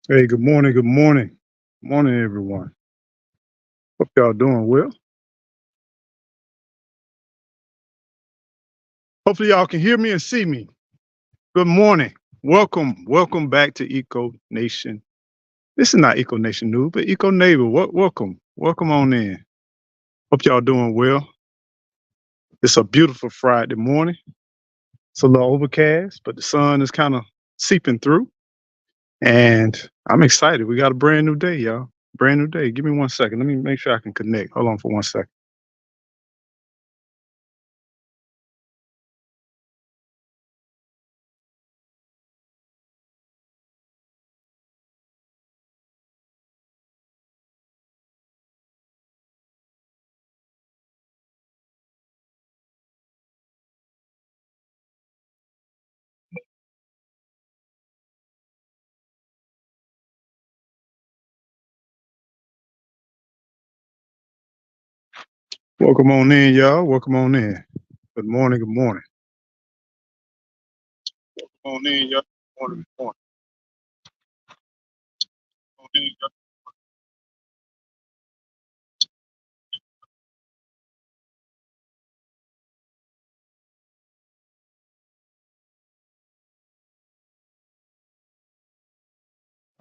Hey, good morning. Good morning. Morning, everyone. Hope y'all doing well. Hopefully, y'all can hear me and see me. Good morning. Welcome back to Eco Nation. This is not Eco Nation News, but Eco Neighbor. Welcome on in. Hope y'all doing well. It's a beautiful Friday morning. It's a little overcast, but the sun is kind of seeping through, and I'm excited. We got a brand new day, y'all. Brand new day. Give me 1 second. Let me make sure I can connect. Hold on for 1 second. Welcome on in, y'all. Welcome on in. Good morning. Good morning. On in, y'all. Morning, morning. On in, y'all.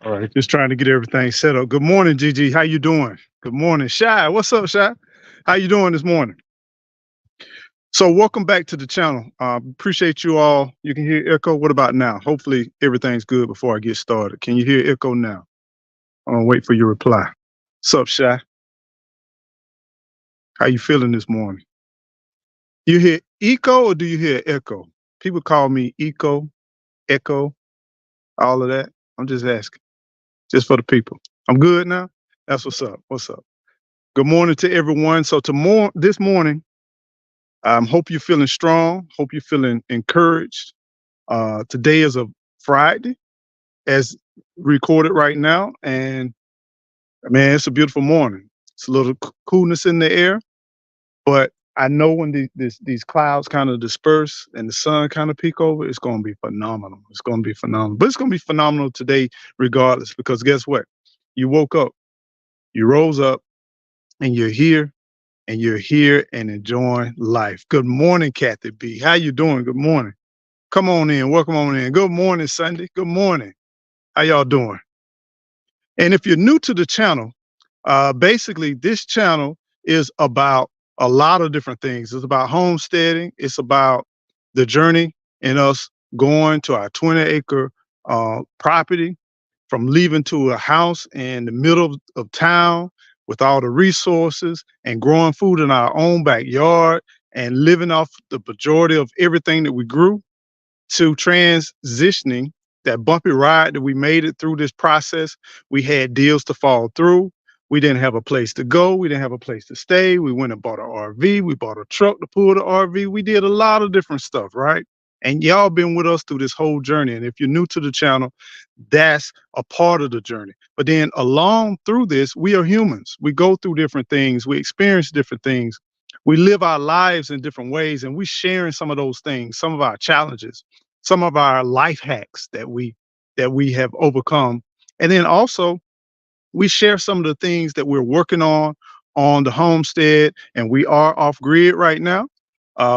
All right, just trying to get everything set up. Good morning, Gigi. How you doing? Good morning, Shy. What's up, Shy? How you doing this morning? So, welcome back to the channel. Appreciate you all. You can hear echo. What about now? Hopefully, everything's good before I get started. Can you hear echo now? I'm gonna wait for your reply. What's up, Shy? How you feeling this morning? You hear echo or do you hear echo? People call me echo, all of that. I'm just asking, just for the people. I'm good now. That's what's up. What's up? Good morning to everyone. So tomorrow, this morning, hope you're feeling strong. Hope you're feeling encouraged. Today is a Friday, as recorded right now, and man, it's a beautiful morning. It's a little coolness in the air, but I know when these clouds kind of disperse and the sun kind of peek over, it's going to be phenomenal. It's going to be phenomenal, but it's going to be phenomenal today, regardless. Because guess what? You woke up, you rose up, and you're here and enjoying life. Good morning, Kathy B. How you doing? Good morning. Come on in. Welcome on in. Good morning, Sunday. Good morning. How y'all doing? And if you're new to the channel, basically this channel is about a lot of different things. It's about homesteading. It's about the journey in us going to our 20-acre property, from leaving to a house in the middle of town with all the resources and growing food in our own backyard and living off the majority of everything that we grew, to transitioning that bumpy ride that we made it through this process. We had deals to fall through. We didn't have a place to go. We didn't have a place to stay. We went and bought an RV. We bought a truck to pull the RV. We did a lot of different stuff, right? And y'all been with us through this whole journey. And if you're new to the channel, that's a part of the journey. But then along through this, we are humans. We go through different things. We experience different things. We live our lives in different ways, and we sharing some of those things, some of our challenges, some of our life hacks that we have overcome. And then also we share some of the things that we're working on the homestead, and we are off grid right now.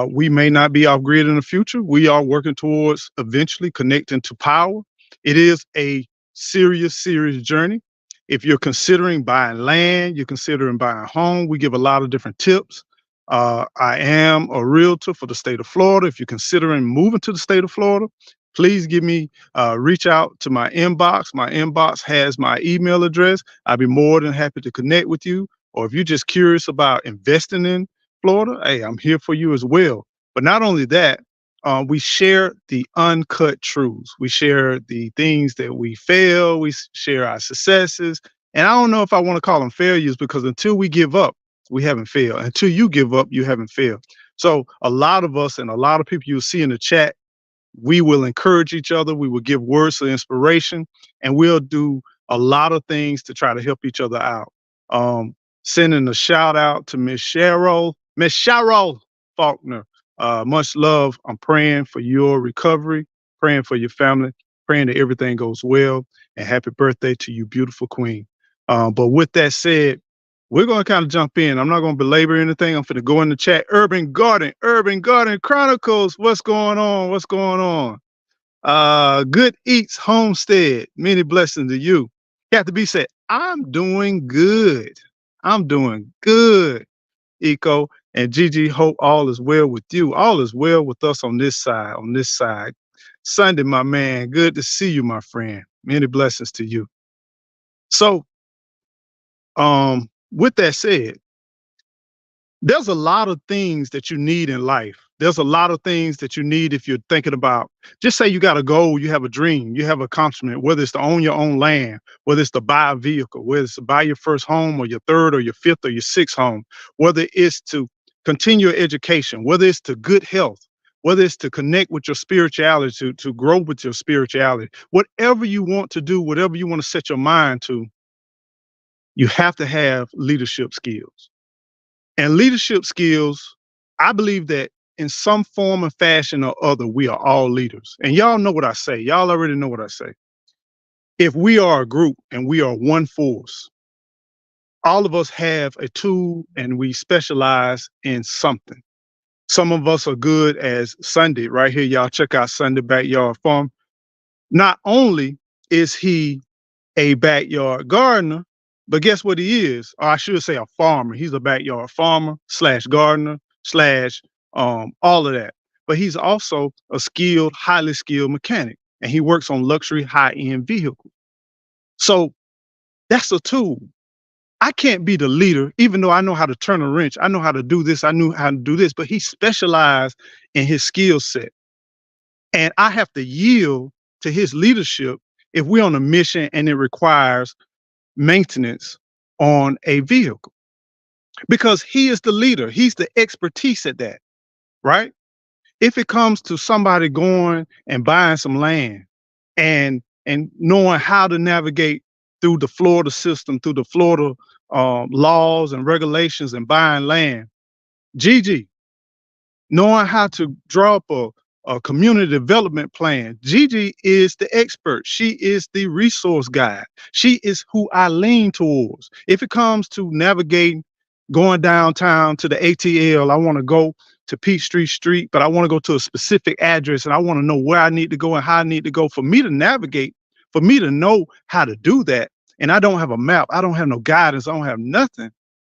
We may not be off grid in the future. We are working towards eventually connecting to power. It is a serious journey. If you're considering buying land, you're considering buying a home, we give a lot of different tips. I am a realtor for the state of Florida. If you're considering moving to the state of Florida, please reach out to my inbox. My inbox has my email address. I'd be more than happy to connect with you. Or if you're just curious about investing in Florida, hey, I'm here for you as well. But not only that, we share the uncut truths. We share the things that we fail. Share our successes. And I don't know if I want to call them failures, because until we give up, we haven't failed. Until you give up, you haven't failed. So a lot of us and a lot of people you'll see in the chat, we will encourage each other. We will give words of inspiration, and we'll do a lot of things to try to help each other out. Um, Sending a shout out to Miss Cheryl Faulkner. Much love. I'm praying for your recovery, praying for your family, praying that everything goes well. and happy birthday to you, beautiful queen. But with that said, we're going to kind of jump in. I'm not going to belabor anything. I'm going to go in the chat. Urban Garden Chronicles. What's going on? What's going on? Good Eats Homestead. Many blessings to you. Got to be said, I'm doing good. I'm doing good, Eco. And Gigi, hope all is well with you. All is well with us on this side, on this side. Sunday, my man. Good to see you, my friend. Many blessings to you. So, with that said, there's a lot of things that you need in life. There's a lot of things that you need if you're thinking about, just say you got a goal, you have a dream, you have an accomplishment, whether it's to own your own land, whether it's to buy a vehicle, whether it's to buy your first home or your third or your fifth or your sixth home, whether it's to continue your education, whether it's to good health, whether it's to connect with your spirituality, to grow with your spirituality, whatever you want to do, whatever you want to set your mind to, you have to have leadership skills. And leadership skills, I believe that in some form or fashion or other, we are all leaders. And y'all know what I say. Y'all already know what I say. If we are a group and we are one force, all of us have a tool and we specialize in something. Some of us are good as Sunday, right here. Y'all check out Sunday Backyard Farm. Not only is he a backyard gardener, but guess what he is? Or I should say a farmer. He's a backyard farmer slash gardener slash all of that. But he's also a skilled, highly skilled mechanic, and he works on luxury high-end vehicles. So that's a tool. I can't be the leader, even though I know how to turn a wrench. I know how to do this. I knew how to do this, but he specialized in his skill set. And I have to yield to his leadership if we're on a mission and it requires maintenance on a vehicle, because he is the leader. He's the expertise at that, right? If it comes to somebody going and buying some land and knowing how to navigate through the Florida system, through the Florida laws and regulations and buying land, Gigi, knowing how to draw up a community development plan. Gigi is the expert. She is the resource guide. She is who I lean towards. If it comes to navigating, going downtown to the ATL, I want to go to Peachtree Street, but I want to go to a specific address and I want to know where I need to go and how I need to go for me to navigate, for me to know how to do that. And I don't have a map. I don't have no guidance. I don't have nothing.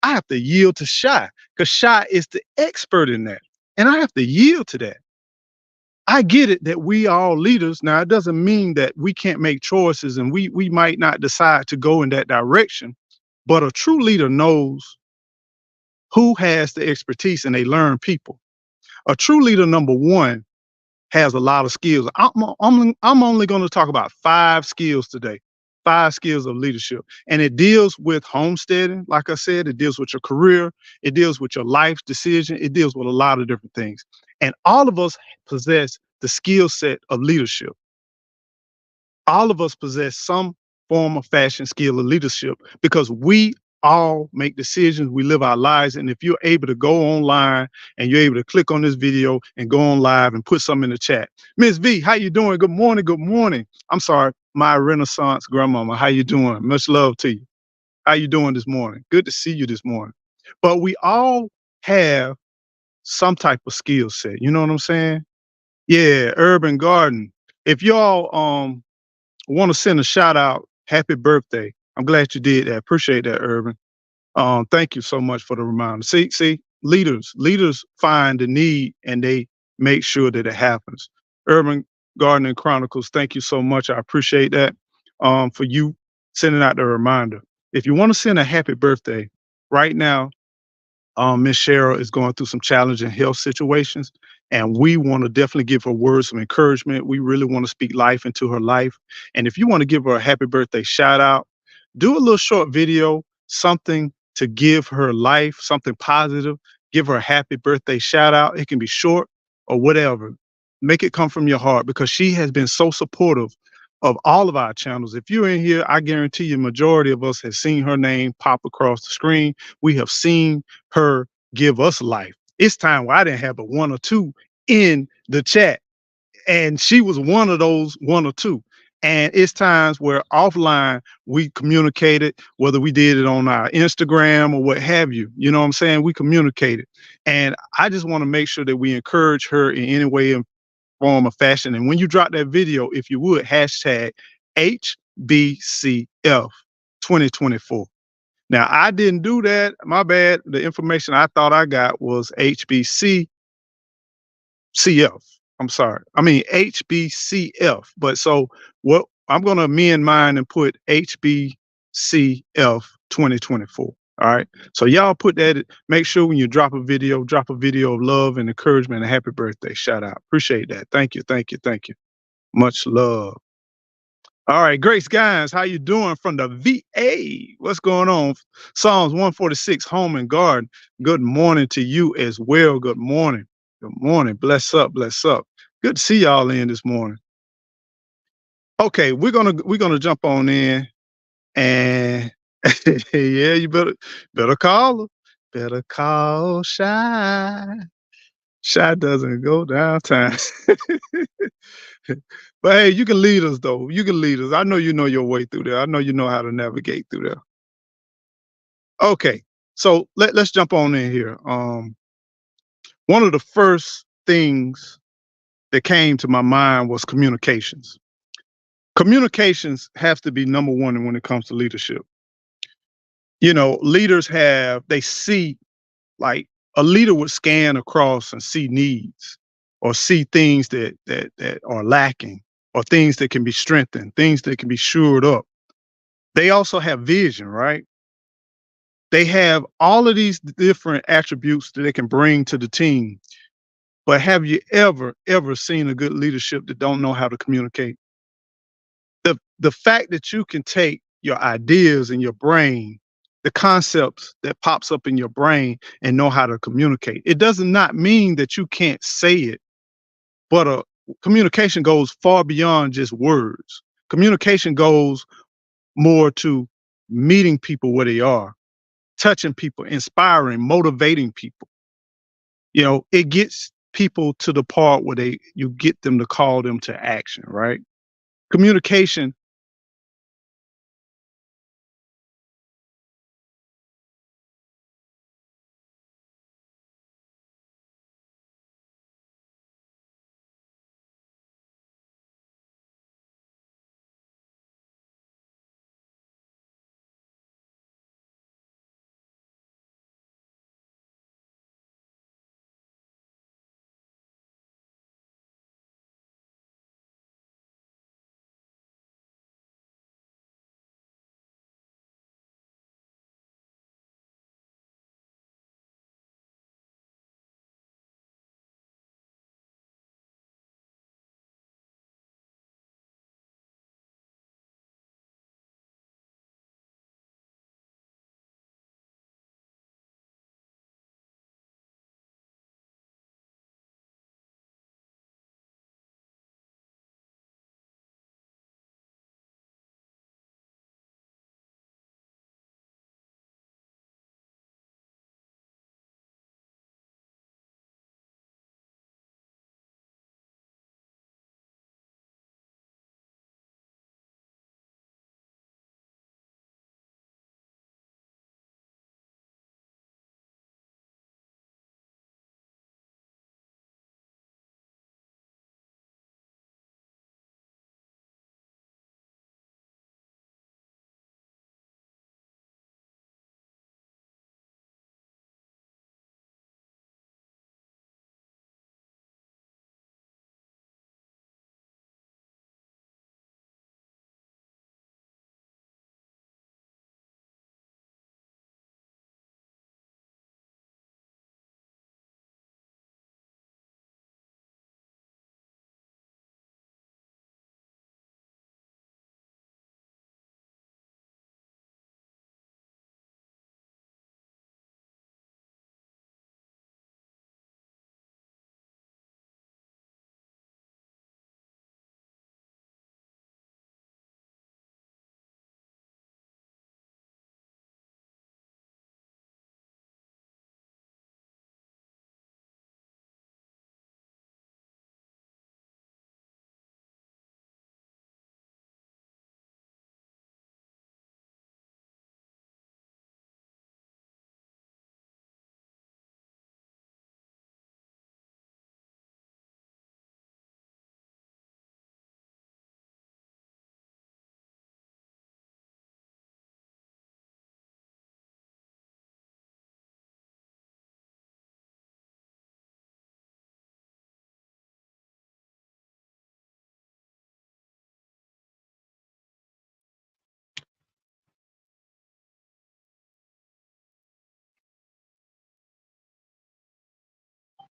I have to yield to Shy, because Shy is the expert in that. And I have to yield to that. I get it that we are all leaders. Now, it doesn't mean that we can't make choices and we might not decide to go in that direction. But a true leader knows who has the expertise and they learn people. A true leader, number one, has a lot of skills. I'm only going to talk about 5 skills today, 5 skills of leadership. And it deals with homesteading. Like I said, it deals with your career. It deals with your life decision. It deals with a lot of different things. And all of us possess the skill set of leadership. All of us possess some form of fashion skill of leadership because we all make decisions. We live our lives. And if you're able to go online and you're able to click on this video and go on live and put something in the chat. Miss V, how you doing? Good morning. Good morning. I'm sorry, my Renaissance grandmama. How you doing? Much love to you. How you doing this morning? Good to see you this morning. But we all have some type of skill set. You know what I'm saying? Yeah, Urban Garden. If y'all want to send a shout out, happy birthday. I'm glad you did that. Appreciate that, Urban. Thank you so much for the reminder. See, leaders find the need and they make sure that it happens. Urban Gardening Chronicles, thank you so much. I appreciate that for you sending out the reminder. If you want to send a happy birthday right now, Miss Cheryl is going through some challenging health situations, and we want to definitely give her words of encouragement. We really want to speak life into her life. And if you want to give her a happy birthday shout out, do a little short video, something to give her life, something positive. Give her a happy birthday shout out. It can be short or whatever. Make it come from your heart because she has been so supportive of all of our channels. If you're in here, I guarantee you, majority of us have seen her name pop across the screen. We have seen her give us life. It's time where I didn't have but 1 or 2 in the chat, and she was one of those 1 or 2. And it's times where offline we communicated, whether we did it on our Instagram or what have you. You know what I'm saying? We communicated. And I just want to make sure that we encourage her in any way and form or fashion. And when you drop that video, if you would, hashtag HBCF 2024. Now, I didn't do that. My bad. The information I thought I got was HBCCF. I'm sorry. I mean HBCF. But so what I'm gonna amend mine and put HBCF 2024. All right. So y'all put that. Make sure when you drop a video of love and encouragement and happy birthday. Shout out. Appreciate that. Thank you. Thank you. Thank you. Much love. All right, Grace Guys, how you doing from the VA? What's going on? Psalms 146, Home and Garden. Good morning to you as well. Good morning. Good morning. Bless up, bless up. Good to see y'all in this morning. Okay, we're gonna jump on in and yeah, you better call her. Better call Shy. Shy doesn't go downtown. But hey, you can lead us though. You can lead us. I know you know your way through there. I know you know how to navigate through there. Okay. So let's jump on in here. One of the first things that came to my mind was communications. Communications has to be number one when it comes to leadership. You know, leaders they see, like, a leader would scan across and see needs or see things that are lacking or things that can be strengthened, things that can be shored up. They also have vision, right? They have all of these different attributes that they can bring to the team. But have you ever seen a good leadership that don't know how to communicate? The fact that you can take your ideas in your brain, the concepts that pops up in your brain and know how to communicate. It does not mean that you can't say it, but communication goes far beyond just words. Communication goes more to meeting people where they are, touching people, inspiring, motivating people. You know, it gets people to the part where you get them to call them to action, right? Communication.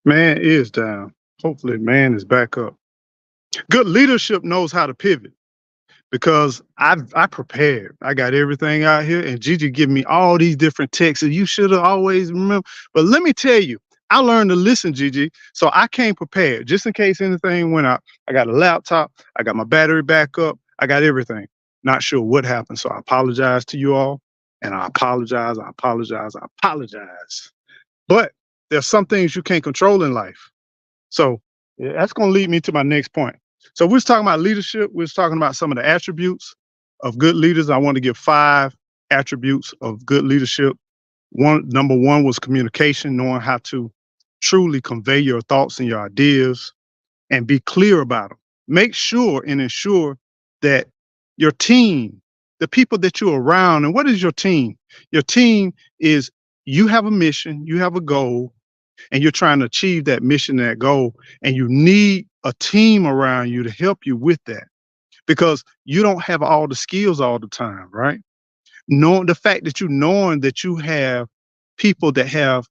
Man is down. Hopefully, man is back up. Good leadership knows how to pivot because I prepared. I got everything out here, and Gigi give me all these different texts. And you should have always remember. But let me tell you, I learned to listen, Gigi. So I came prepared just in case anything went out. I got a laptop. I got my battery backup. I got everything. Not sure what happened, so I apologize to you all, and I apologize. I apologize. I apologize. But there's some things you can't control in life. So yeah, that's going to lead me to my next point. So we was talking about leadership. We was talking about some of the attributes of good leaders. I want to give 5 attributes of good leadership. Number one was communication, knowing how to truly convey your thoughts and your ideas and be clear about them. Make sure and ensure that your team, the people that you're around, and what is your team? Your team is you have a mission, you have a goal, and you're trying to achieve that mission, that goal, and you need a team around you to help you with that because you don't have all the skills all the time, right? Knowing the fact that knowing that you have people that have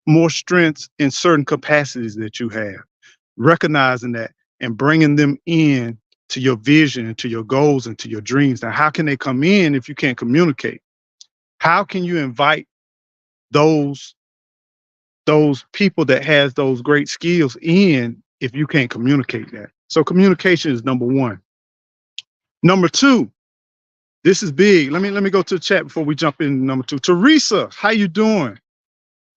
more strengths in certain capacities that you have, recognizing that and bringing them in to your vision and to your goals and to your dreams. Now, how can they come in if you can't communicate? How can you invite those those people that has those great skills in if you can't communicate that? So communication is number one. Number two, this is big. Let me go to the chat before we jump in number two. Teresa, how you doing?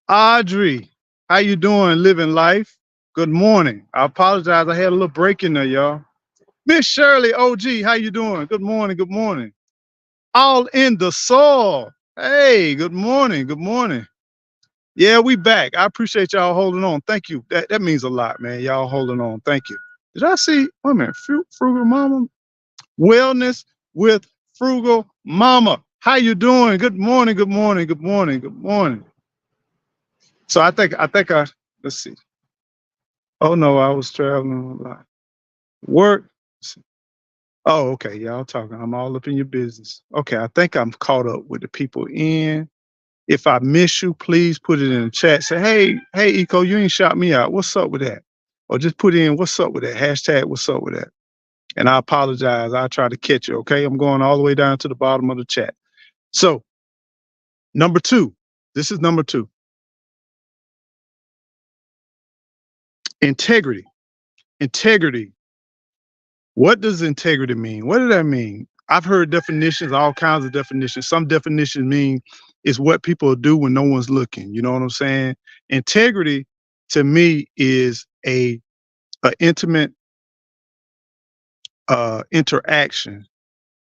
Audrey, how you doing? Living life. Good morning. I apologize. I had a little break in there, y'all. Miss Shirley, OG, how you doing? Good morning. Good morning. All in the soul. Hey, good morning. Good morning. Yeah, we back. I appreciate y'all holding on. Thank you. That means a lot, man. Y'all holding on. Thank you. Did I see? Wait a minute. Frugal Mama, wellness with Frugal Mama. How you doing? Good morning. Good morning. Good morning. Good morning. So I let's see. Oh no, I was traveling a lot. Work. Oh, okay. Y'all talking. I'm all up in your business. Okay, I think I'm caught up with the people in. If I miss you, please put it in the chat. Say, hey, Eco, you ain't shout me out. What's up with that? Or just put in what's up with that. Hashtag what's up with that. And I apologize. I'll try to catch you. Okay. I'm going all the way down to the bottom of the chat. So number two, this is number two. Integrity. Integrity. What does integrity mean? What does that mean? I've heard definitions, all kinds of definitions. Some definitions mean is what people do when no one's looking. You know what I'm saying? Integrity to me is a intimate interaction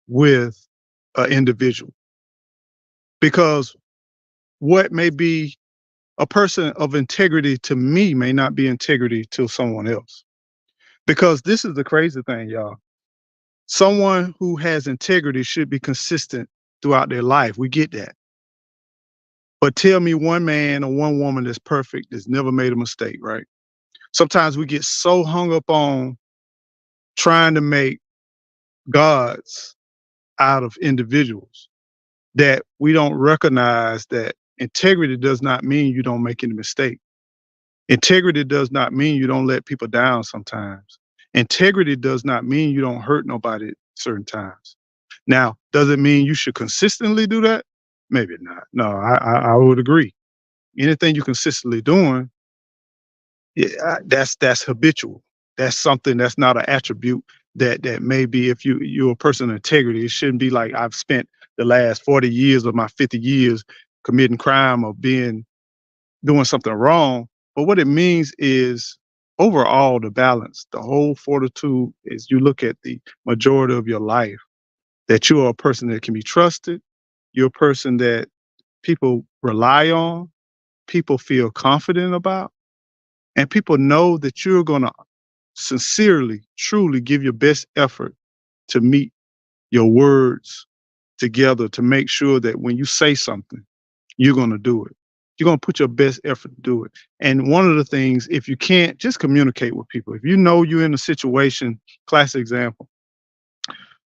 with an individual. Because what may be a person of integrity to me may not be integrity to someone else. Because this is the crazy thing, y'all. Someone who has integrity should be consistent throughout their life. We get that. But tell me one man or one woman that's perfect, that's never made a mistake, right? Sometimes we get so hung up on trying to make gods out of individuals that we don't recognize that integrity does not mean you don't make any mistake. Integrity does not mean you don't let people down sometimes. Integrity does not mean you don't hurt nobody certain times. Now, does it mean you should consistently do that? Maybe not. No, I would agree. Anything you consistently doing, yeah, that's habitual. That's something that's not an attribute that maybe if you're a person of integrity, it shouldn't be like I've spent the last 40 years of my 50 years committing crime or doing something wrong. But what it means is overall the balance, the whole fortitude is you look at the majority of your life, that you are a person that can be trusted. You're a person that people rely on, people feel confident about, and people know that you're going to sincerely, truly give your best effort to meet your words together to make sure that when you say something, you're going to do it. You're going to put your best effort to do it. And one of the things, if you can't, just communicate with people. If you know you're in a situation, classic example,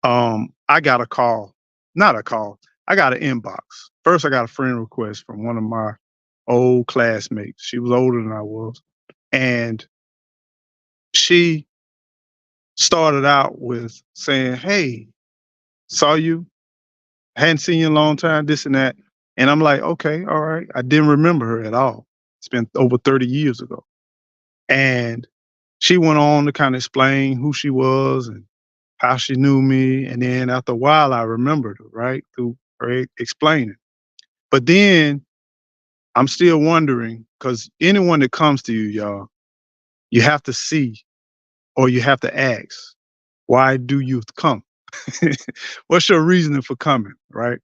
I got a call, not a call, I got an inbox. First, I got a friend request from one of my old classmates. She was older than I was. And she started out with saying, "Hey, saw you, hadn't seen you in a long time, this and that." And I'm like, "Okay, all right." I didn't remember her at all. It's been over 30 years ago. And she went on to kind of explain who she was and how she knew me. And then after a while, I remembered her, right? Through her explaining. But then I'm still wondering because anyone that comes to you, y'all, you have to see or you have to ask, why do you come? What's your reasoning for coming, right?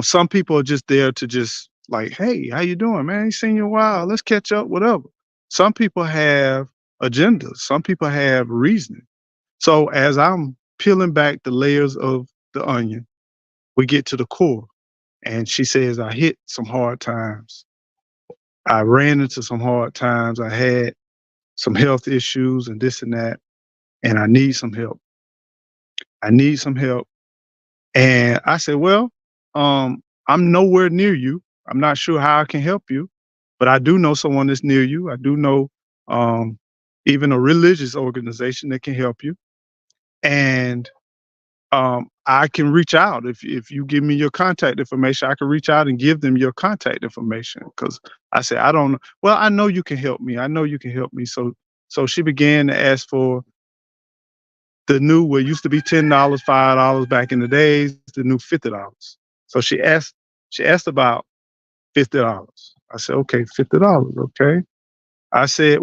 Some people are just there to just like, hey, how you doing, man? Ain't seen you in a while. Let's catch up, whatever. Some people have agendas. Some people have reasoning. So as I'm peeling back the layers of the onion, we get to the core. And she says, I hit some hard times. I ran into some hard times. I had some health issues and this and that. And I need some help. I need some help. And I said, well, I'm nowhere near you. I'm not sure how I can help you, but I do know someone that's near you. I do know um, even a religious organization that can help you. And I can reach out if you give me your contact information. I can reach out and give them your contact information because I said I don't know. Well, I know you can help me. I know you can help me. So she began to ask for the new what used to be $10, $5 back in the days, the new $50. So she asked about $50. I said, okay, $50, okay. I said,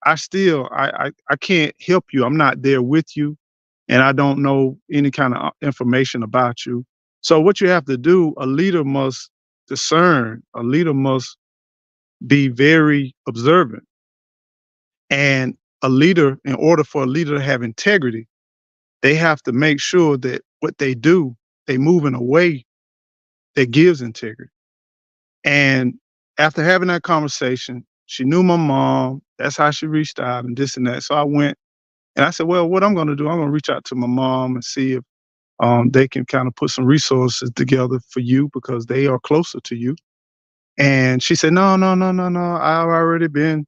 I can't help you. I'm not there with you and I don't know any kind of information about you. So what you have to do, a leader must discern, a leader must be very observant. And a leader, in order for a leader to have integrity, they have to make sure that what they do, they move in a way that gives integrity. And after having that conversation, she knew my mom. That's how she reached out and this and that. So I went and I said, well, what I'm going to do, I'm going to reach out to my mom and see if they can kind of put some resources together for you because they are closer to you. And she said, no, no, no, no, no. I've already been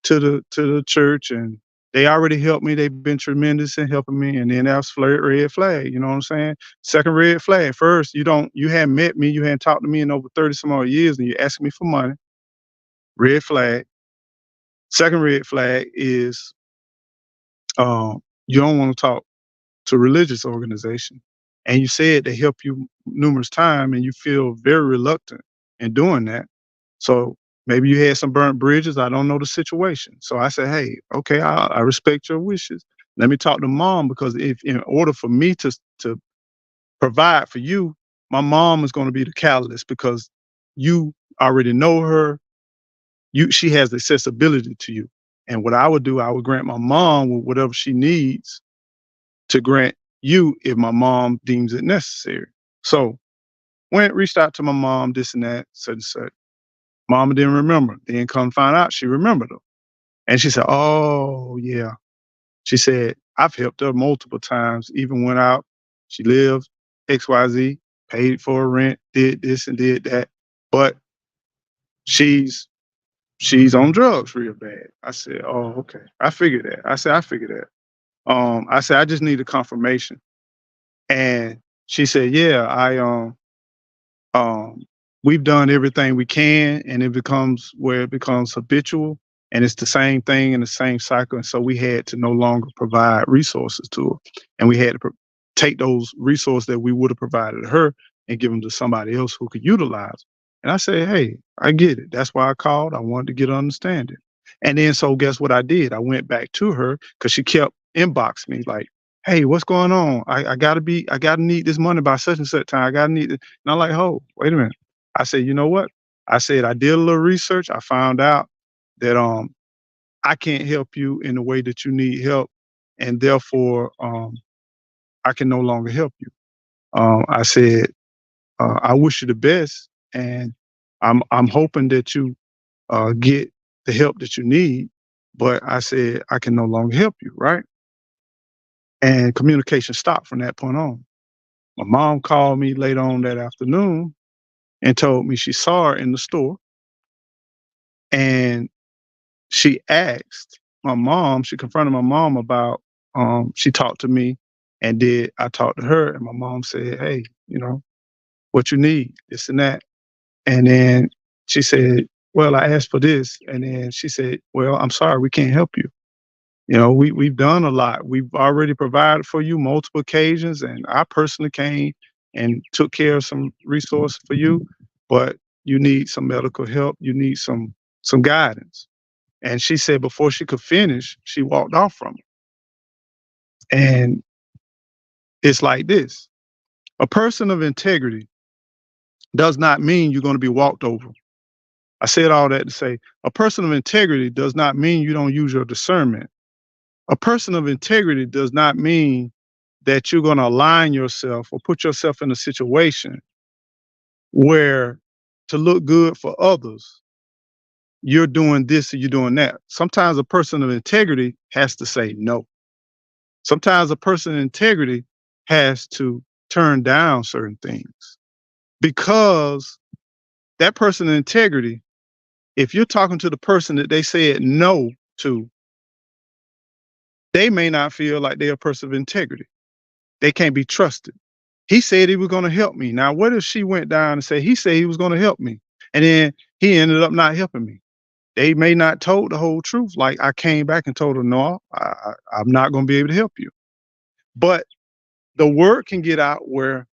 to the church and they already helped me. They've been tremendous in helping me. And then that was red flag. You know what I'm saying? Second red flag. First, you hadn't met me, you hadn't talked to me in over 30 some odd years, and you asking me for money. Red flag. Second red flag is you don't want to talk to religious organization. And you said they help you numerous times and you feel very reluctant in doing that. So maybe you had some burnt bridges. I don't know the situation. So I said, hey, okay, I respect your wishes. Let me talk to mom because if in order for me to provide for you, my mom is going to be the catalyst because you already know her. She has accessibility to you. And what I would do, I would grant my mom with whatever she needs to grant you if my mom deems it necessary. So went reached out to my mom, this and that, such and such. Mama didn't remember. Then come find out she remembered her. And she said, oh yeah. She said, I've helped her multiple times, even went out. She lived XYZ, paid for her rent, did this and did that. But she's she's on drugs real bad. I said, oh, okay. I figured that. I figured that. I said, I just need a confirmation. And she said, yeah, um, we've done everything we can, and it becomes where it becomes habitual, and it's the same thing in the same cycle. And so we had to no longer provide resources to her, and we had to take those resources that we would have provided her and give them to somebody else who could utilize. And I said, hey, I get it. That's why I called. I wanted to get understanding. And then so guess what I did? I went back to her because she kept inboxing me like, hey, what's going on? I gotta need this money by such and such time. I gotta need it. And I'm like, oh, wait a minute. I said, you know what? I said, I did a little research. I found out that I can't help you in the way that you need help. And therefore, I can no longer help you. I said, I wish you the best. And I'm hoping that you get the help that you need. But I said, I can no longer help you, right? And communication stopped from that point on. My mom called me later on that afternoon and told me she saw her in the store and she asked my mom, she confronted my mom about, she talked to me and did I talk to her? And my mom said, "Hey, what you need, this and that." And then she said, "Well, I asked for this." And then she said, "Well, I'm sorry, we can't help you. We've done a lot. We've already provided for you multiple occasions, and I personally came and took care of some resources for you, but you need some medical help. You need some guidance." And she said before she could finish, she walked off from it. And it's like this: a person of integrity does not mean you're going to be walked over. I said all that to say a person of integrity does not mean you don't use your discernment. A person of integrity does not mean that you're going to align yourself or put yourself in a situation where to look good for others, you're doing this or you're doing that. Sometimes a person of integrity has to say no. Sometimes a person of integrity has to turn down certain things because that person of integrity, if you're talking to the person that they said no to, they may not feel like they're a person of integrity. They can't be trusted. He said he was going to help me. Now, what if she went down and said, he said he was going to help me, and then he ended up not helping me? They may not told the whole truth. Like I came back and told her, no, I'm not going to be able to help you. But the word can get out where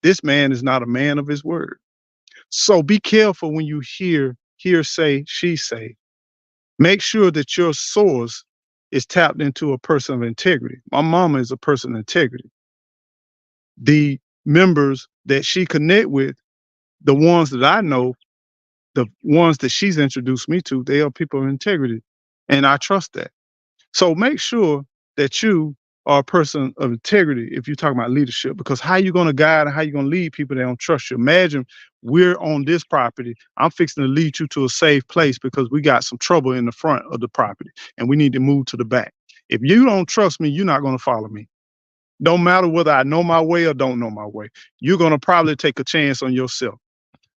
this man is not a man of his word. So be careful when you hear say, she say. Make sure that your source is tapped into a person of integrity. My mama is a person of integrity. The members that she connect with, the ones that I know, the ones that she's introduced me to, they are people of integrity. And I trust that. So make sure that you are a person of integrity if you're talking about leadership, because how you going to guide and how you going to lead people that don't trust you? Imagine we're on this property. I'm fixing to lead you to a safe place because we got some trouble in the front of the property and we need to move to the back. If you don't trust me, you're not going to follow me. No matter whether I know my way or don't know my way, you're going to probably take a chance on yourself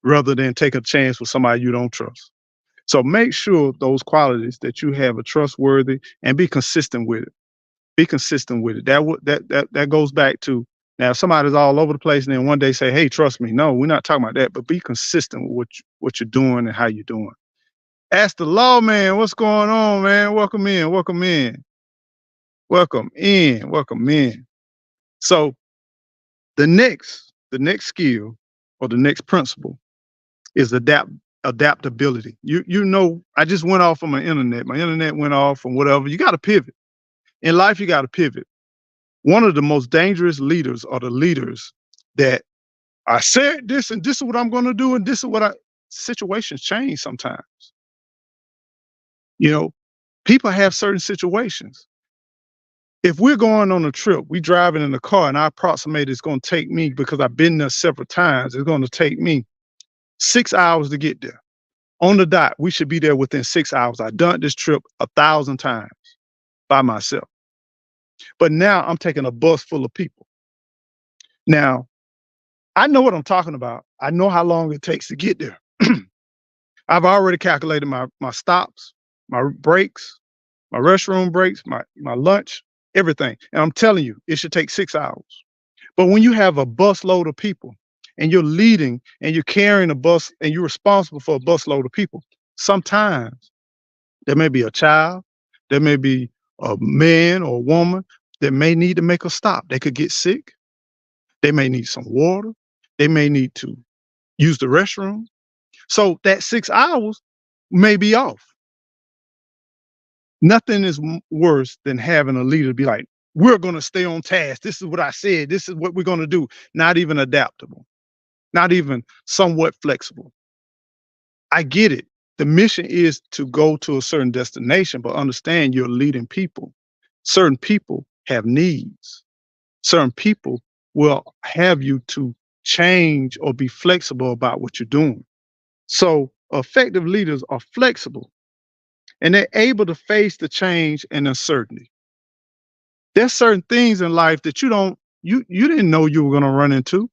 rather than take a chance with somebody you don't trust. So make sure those qualities that you have are trustworthy and be consistent with it. Be consistent with it. That goes back to now if somebody's all over the place and then one day say, "Hey, trust me." No, we're not talking about that, but be consistent with what you're doing and how you're doing. Ask the law, man, what's going on, man? Welcome in, welcome in, welcome in, welcome in. So the next skill or the next principle is adaptability. I just went off on my internet. My internet went off from whatever. You got to pivot. In life, you got to pivot. One of the most dangerous leaders are the leaders that I said this and this is what I'm going to do and this is what situations change sometimes. You know, people have certain situations. If we're going on a trip, we driving in the car and I approximate it's going to take me, because I've been there several times, it's going to take me 6 hours to get there. On the dot, we should be there within 6 hours. I've done this trip 1,000 times by myself. But now I'm taking a bus full of people. Now, I know what I'm talking about. I know how long it takes to get there. I've already calculated my stops, my breaks, my restroom breaks, my lunch, everything. And I'm telling you, it should take 6 hours. But when you have a bus load of people and you're leading and you're carrying a bus and you're responsible for a bus load of people, sometimes there may be a child, there may be a man or a woman that may need to make a stop. They could get sick. They may need some water. They may need to use the restroom. So that 6 hours may be off. Nothing is worse than having a leader be like, we're going to stay on task. This is what I said. This is what we're going to do. Not even adaptable, not even somewhat flexible. I get it. The mission is to go to a certain destination, but understand you're leading people. Certain people have needs. Certain people will have you to change or be flexible about what you're doing. So effective leaders are flexible and they're able to face the change and uncertainty. There's certain things in life that you didn't know you were going to run into.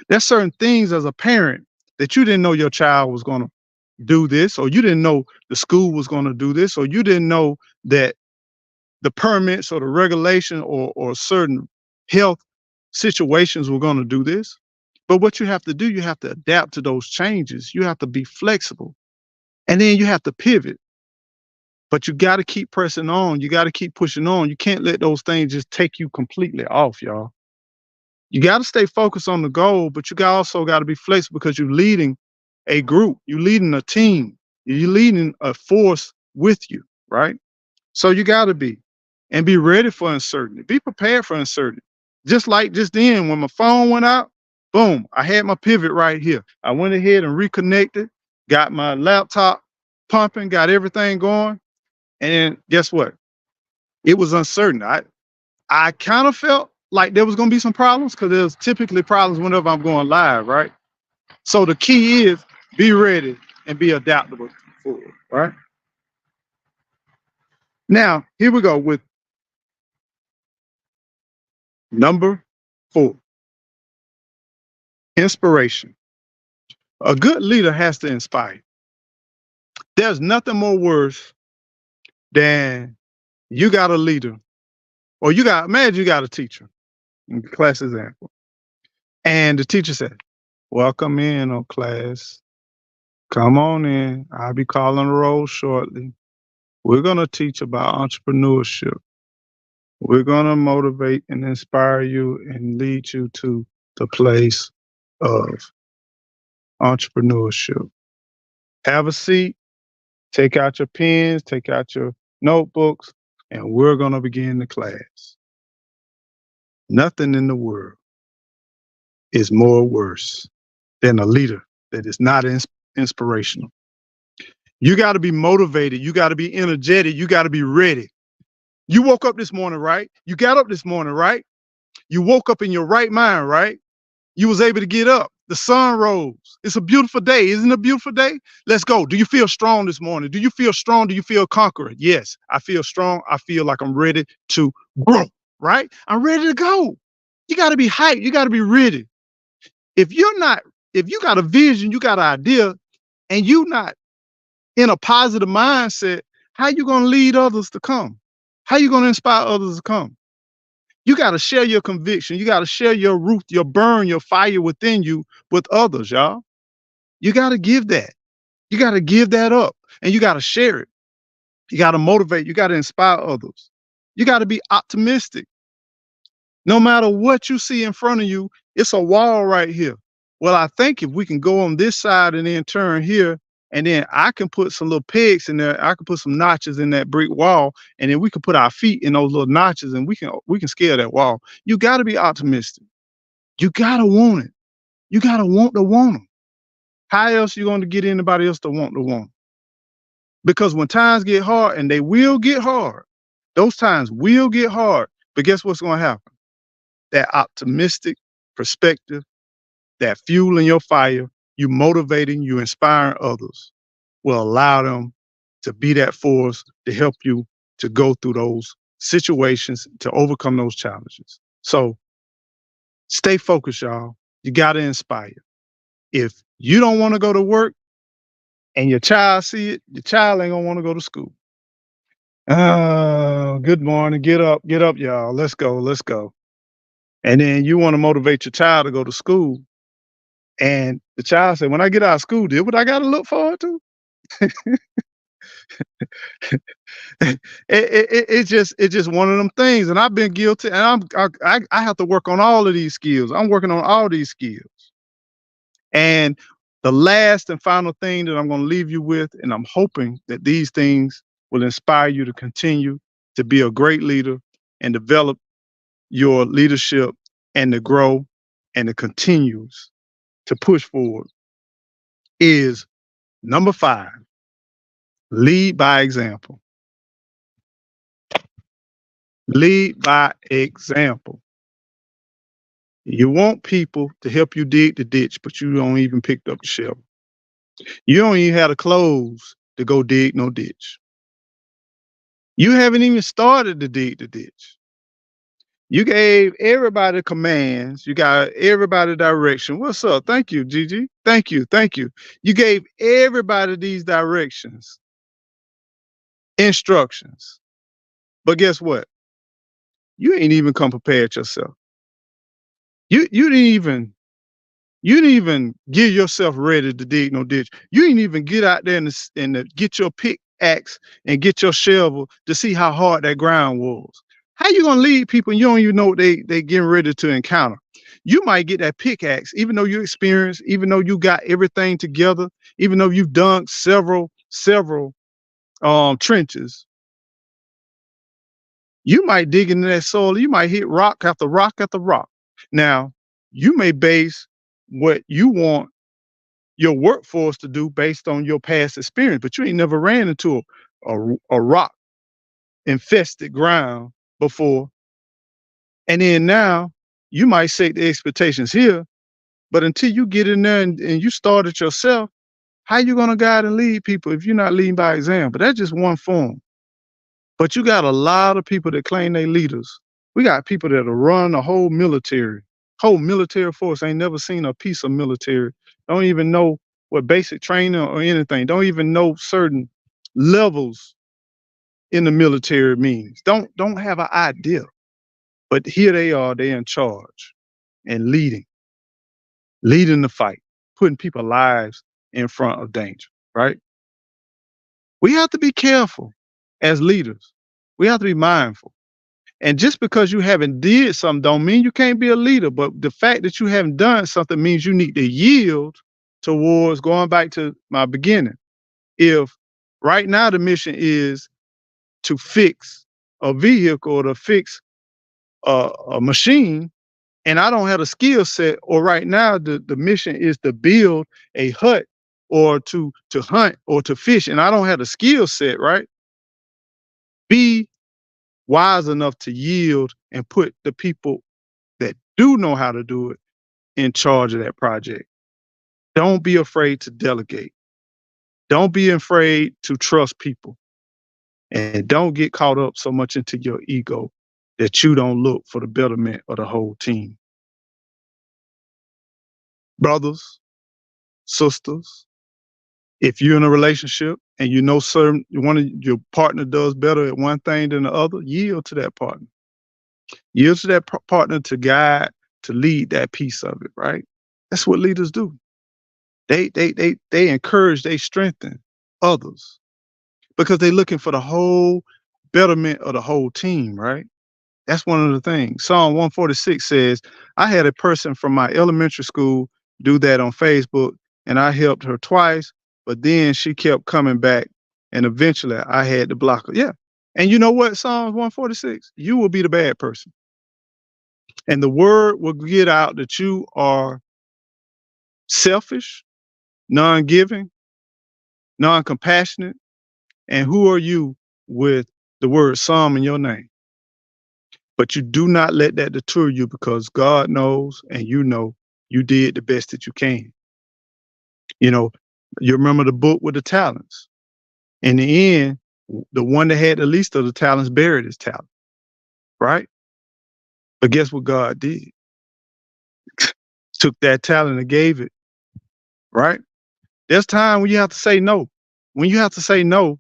There's certain things as a parent that you didn't know your child was going to do this, or you didn't know the school was going to do this, or you didn't know that the permits or the regulation or certain health situations were going to do this. But what you have to do, you have to adapt to those changes. You have to be flexible, and then you have to pivot. But you got to keep pressing on. You got to keep pushing on. You can't let those things just take you completely off, y'all. You got to stay focused on the goal, but you also got to be flexible because you're leading a group, you're leading a team, you're leading a force with you, right? So you got to be ready for uncertainty. Be prepared for uncertainty. Just like just then, when my phone went out, boom, I had my pivot right here. I went ahead and reconnected, got my laptop pumping, got everything going. And guess what? It was uncertain. I kind of felt like there was going to be some problems because there's typically problems whenever I'm going live, right? So the key is be ready and be adaptable for it, right? Now, here we go with number 4, inspiration. A good leader has to inspire. There's nothing more worse than you got a leader, or imagine you got a teacher, in class example, and the teacher said, "Welcome in, oh class. Come on in. I'll be calling the roll shortly. We're going to teach about entrepreneurship. We're going to motivate and inspire you and lead you to the place of entrepreneurship. Have a seat, take out your pens, take out your notebooks, and we're going to begin the class." Nothing in the world is more worse than a leader that is not inspirational. You got to be motivated. You got to be energetic. You got to be ready. You woke up this morning, right? You got up this morning, right? You woke up in your right mind, right? You was able to get up. The sun rose. It's a beautiful day. Isn't it a beautiful day? Let's go. Do you feel strong this morning? Do you feel strong? Do you feel conqueror? Yes, I feel strong. I feel like I'm ready to grow, right? I'm ready to go. You got to be hyped. You got to be ready. If you're not, if you got a vision, you got an idea, and you not in a positive mindset, how you going to lead others to come? How you going to inspire others to come? You got to share your conviction. You got to share your root, your burn, your fire within you with others, y'all. You got to give that. You got to give that up, and you got to share it. You got to motivate. You got to inspire others. You got to be optimistic. No matter what you see in front of you, it's a wall right here. Well, I think if we can go on this side and then turn here, and then I can put some little pegs in there. I can put some notches in that brick wall, and then we can put our feet in those little notches, and we can scale that wall. You got to be optimistic. You got to want it. You got to want them. How else you going to get anybody else to want them? Because when times get hard, and they will get hard, those times will get hard. But guess what's going to happen? That optimistic perspective, that fuel in your fire, you motivating, you inspiring others, will allow them to be that force to help you to go through those situations, to overcome those challenges. So stay focused, y'all. You got to inspire. If you don't want to go to work and your child see it, your child ain't gonna want to go to school. Oh, good morning. Get up, y'all. Let's go, let's go. And then you want to motivate your child to go to school. And the child said, when I get out of school, this what I got to look forward to? It's just one of them things. And I've been guilty. And I have to work on all of these skills. I'm working on all these skills. And the last and final thing that I'm going to leave you with, and I'm hoping that these things will inspire you to continue to be a great leader and develop your leadership and to grow and to continues to push forward, is number 5, lead by example. Lead by example. You want people to help you dig the ditch, but you don't even pick up the shovel. You don't even have the clothes to go dig no ditch. You haven't even started to dig the ditch. You gave everybody commands. You got everybody direction. What's up? Thank you, Gigi. Thank you. Thank you. You gave everybody these directions, instructions. But guess what? You ain't even come prepared yourself. You didn't even get yourself ready to dig no ditch. You didn't even get out there and get your pickaxe and get your shovel to see how hard that ground was. How you gonna lead people and you don't even know what they getting ready to encounter? You might get that pickaxe, even though you experienced, even though you got everything together, even though you've done several trenches. You might dig into that soil. You might hit rock after rock after rock. Now, you may base what you want your workforce to do based on your past experience, but you ain't never ran into a rock infested ground before. And then now you might set the expectations here, but until you get in there and you start it yourself, how you gonna guide and lead people if you're not leading by example? That's just one form. But you got a lot of people that claim they leaders. We got people that'll run a whole military force. Ain't never seen a piece of military. Don't even know what basic training or anything. Don't even know certain levels in the military means. Don't have an idea. But here they are, they in charge and leading the fight, putting people's lives in front of danger, right? We have to be careful as leaders. We have to be mindful. And just because you haven't did something don't mean you can't be a leader. But the fact that you haven't done something means you need to yield towards going back to my beginning. If right now the mission is to fix a vehicle or to fix a machine, and I don't have a skill set, or right now the mission is to build a hut or to hunt or to fish, and I don't have a skill set, right? Be wise enough to yield and put the people that do know how to do it in charge of that project. Don't be afraid to delegate. Don't be afraid to trust people. And don't get caught up so much into your ego that you don't look for the betterment of the whole team. Brothers, sisters, if you're in a relationship and you know certain one of your partner does better at one thing than the other, yield to that partner. Yield to that partner to guide, to lead that piece of it, right? That's what leaders do. They encourage, they strengthen others because they're looking for the whole betterment of the whole team, right? That's one of the things. Psalm 146 says, I had a person from my elementary school do that on Facebook, and I helped her twice, but then she kept coming back, and eventually I had to block her. Yeah. And you know what, Psalms 146? You will be the bad person. And the word will get out that you are selfish, non-giving, non-compassionate. And who are you with the word Psalm in your name? But you do not let that deter you because God knows and you know you did the best that you can. You know, you remember the book with the talents. In the end, the one that had the least of the talents buried his talent, right? But guess what God did? Took that talent and gave it, right? There's time when you have to say no. When you have to say no,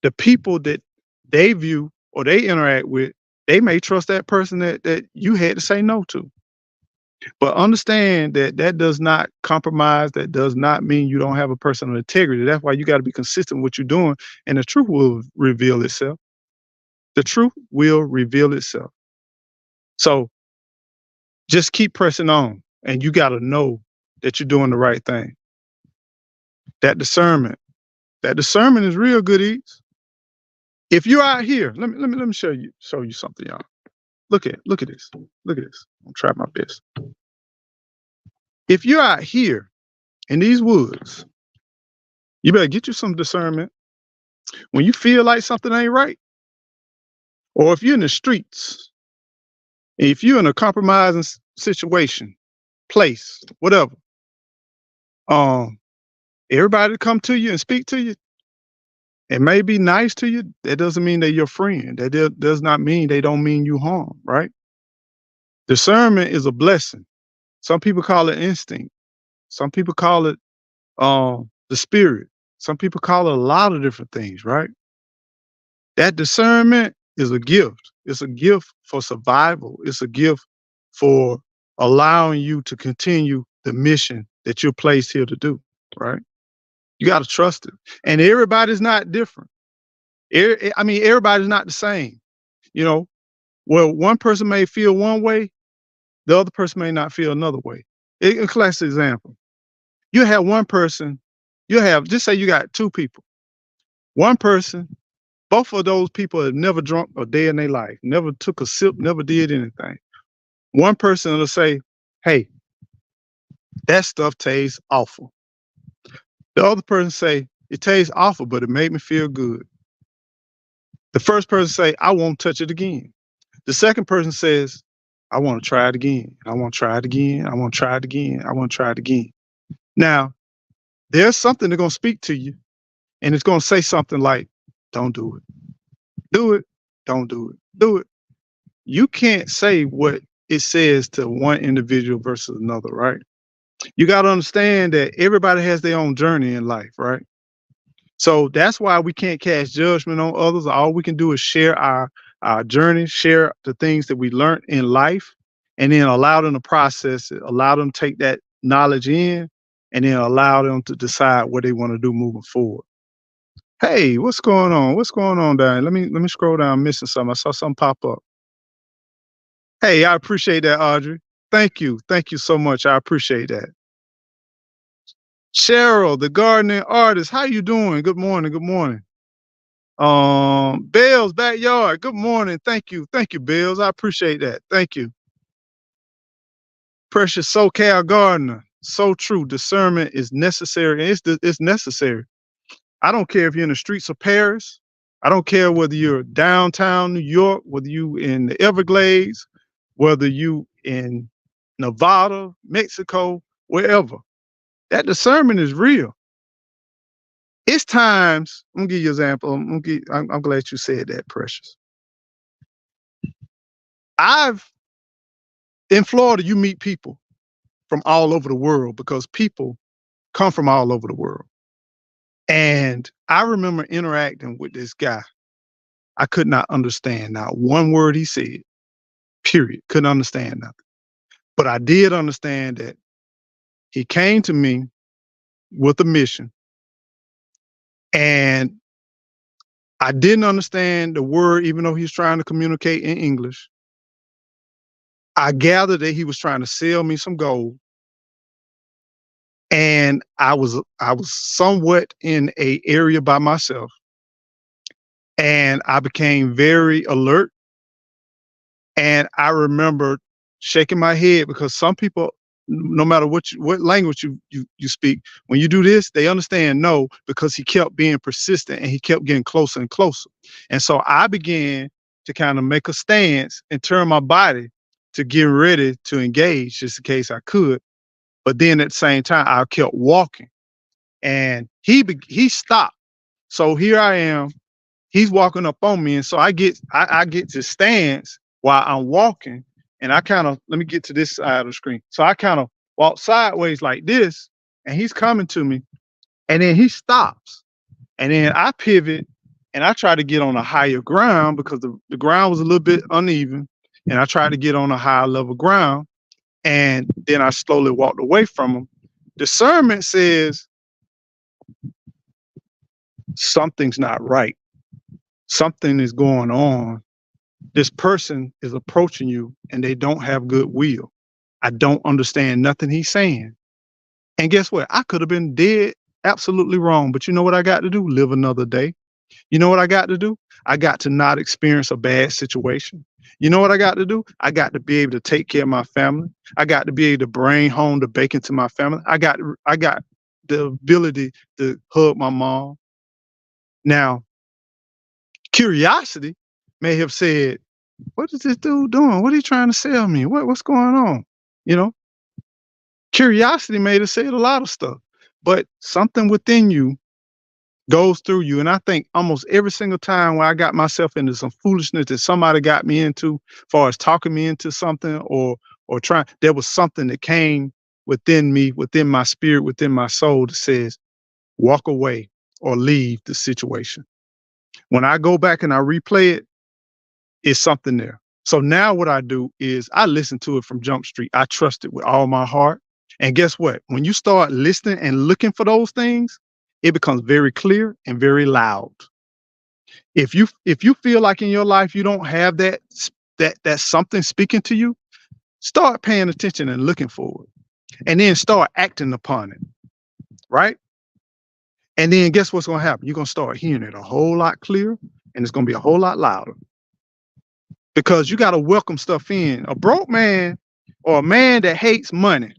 the people that they view or they interact with, they may trust that person that you had to say no to. But understand that that does not compromise. That does not mean you don't have a personal integrity. That's why you got to be consistent with what you're doing, and the truth will reveal itself. The truth will reveal itself. So just keep pressing on, and you got to know that you're doing the right thing. That discernment is real good eats. If you're out here, let me show you something, y'all. Look at this. Look at this. I'm trying my best. If you're out here in these woods, you better get you some discernment. When you feel like something ain't right, or if you're in the streets, if you're in a compromising situation, place, whatever, um, everybody come to you and speak to you, it may be nice to you. That doesn't mean they're your friend. That does not mean they don't mean you harm, right? Discernment is a blessing. Some people call it instinct. Some people call it the spirit. Some people call it a lot of different things, right? That discernment is a gift. It's a gift for survival. It's a gift for allowing you to continue the mission that you're placed here to do, right? You got to trust it. And everybody's not different. I mean, everybody's not the same. You know, well, one person may feel one way, the other person may not feel another way. A classic example. You have one person, you have, just say you got two people. One person, both of those people have never drunk a day in their life, never took a sip, never did anything. One person will say, hey, that stuff tastes awful. The other person say, it tastes awful, but it made me feel good. The first person say, I won't touch it again. The second person says, I want to try it again. I want to try it again. I want to try it again. I want to try it again. Now, there's something that's going to speak to you, and it's going to say something like, don't do it. Do it. Don't do it. Do it. You can't say what it says to one individual versus another, right? You got to understand that everybody has their own journey in life, right? So that's why we can't cast judgment on others. All we can do is share our journey, share the things that we learned in life, and then allow them to process it, allow them to take that knowledge in, and then allow them to decide what they want to do moving forward. Hey, what's going on? What's going on down? Let me scroll down. I'm missing something. I saw something pop up. Hey, I appreciate that, Audrey. Thank you. Thank you so much. I appreciate that. Cheryl, the gardening artist. How you doing? Good morning. Good morning. Bell's backyard. Good morning. Thank you. Thank you, Bells. I appreciate that. Thank you. Precious SoCal gardener. So true. Discernment is necessary. And it's necessary. I don't care if you're in the streets of Paris. I don't care whether you're downtown New York, whether you in the Everglades, whether you in Nevada, Mexico, wherever. That discernment is real. It's times, I'm gonna give you an example. I'm glad you said that, Precious. I've in Florida, you meet people from all over the world because people come from all over the world. And I remember interacting with this guy. I could not understand not one word he said, period. Couldn't understand nothing. But I did understand that he came to me with a mission. And I didn't understand the word, even though he was trying to communicate in English. I gathered that he was trying to sell me some gold. And I was somewhat in a area by myself. And I became very alert. And I remember shaking my head because some people, no matter what language you speak, when you do this, they understand no, because he kept being persistent and he kept getting closer and closer. And so I began to kind of make a stance and turn my body to get ready to engage just in case I could. But then at the same time, I kept walking and he stopped. So here I am. He's walking up on me. And so I get to stance while I'm walking. And I kind of, let me get to this side of the screen. So I kind of walk sideways like this, and he's coming to me. And then he stops. And then I pivot and I try to get on a higher ground because the ground was a little bit uneven. And I tried to get on a higher level ground. And then I slowly walked away from him. Discernment says something's not right. Something is going on. This person is approaching you and they don't have goodwill. I don't understand nothing he's saying. And guess what? I could have been dead absolutely wrong. But you know what I got to do? Live another day. You know what I got to do? I got to not experience a bad situation. You know what I got to do? I got to be able to take care of my family. I got to be able to bring home the bacon to my family. I got the ability to hug my mom. Now, curiosity may have said, what is this dude doing? What are you trying to sell me? What's going on? You know, curiosity made us say a lot of stuff, but something within you goes through you. And I think almost every single time when I got myself into some foolishness that somebody got me into, as far as talking me into something or trying, there was something that came within me, within my spirit, within my soul that says, walk away or leave the situation. When I go back and I replay it, it's something there. So now what I do is I listen to it from Jump Street. I trust it with all my heart. And guess what? When you start listening and looking for those things, it becomes very clear and very loud. If you feel like in your life you don't have that something speaking to you, start paying attention and looking for it. And then start acting upon it, right? And then guess what's gonna happen? You're gonna start hearing it a whole lot clearer and it's gonna be a whole lot louder. Because you gotta welcome stuff in. A broke man or a man that hates money,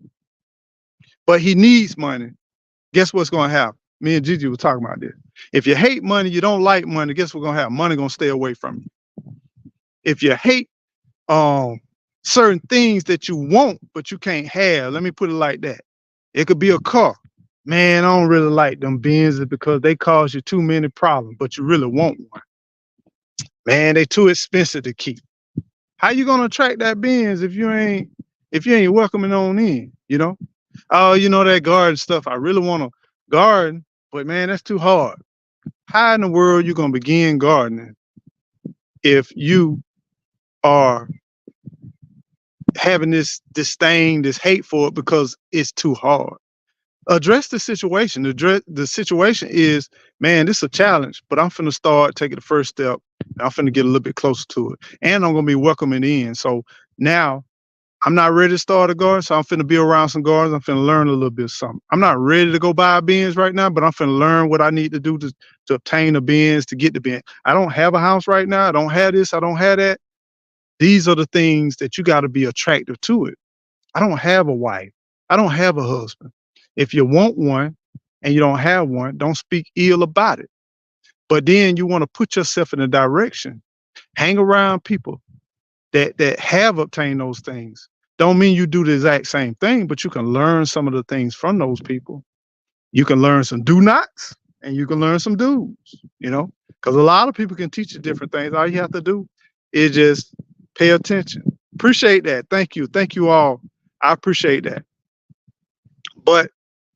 but he needs money, guess what's gonna happen? Me and Gigi were talking about this. If you hate money, you don't like money, guess what's gonna happen? Money gonna stay away from you. If you hate um certain things that you want but you can't have, let me put it like that. It could be a car. Man, I don't really like them Benzes because they cause you too many problems, but you really want one. Man, they too expensive to keep. How you gonna attract that Benz if you ain't welcoming on in, you know? Oh, that garden stuff. I really want to garden, but man, that's too hard. How in the world you gonna begin gardening if you are having this disdain, this hate for it because it's too hard? Address the situation. The situation is, man, this is a challenge, but I'm finna start taking the first step. I'm finna get a little bit closer to it, and I'm gonna be welcoming in. So now I'm not ready to start a garden, so I'm finna be around some gardens. I'm finna learn a little bit of something. I'm not ready to go buy a Benz right now, but I'm finna learn what I need to do to obtain a Benz, to get the Benz. I don't have a house right now. I don't have this. I don't have that. These are the things that you got to be attractive to it. I don't have a wife. I don't have a husband. If you want one and you don't have one, don't speak ill about it. But then you want to put yourself in a direction. Hang around people that have obtained those things. Don't mean you do the exact same thing, but you can learn some of the things from those people. You can learn some do nots and you can learn some do's, because a lot of people can teach you different things. All you have to do is just pay attention. Appreciate that. Thank you. Thank you all. I appreciate that. But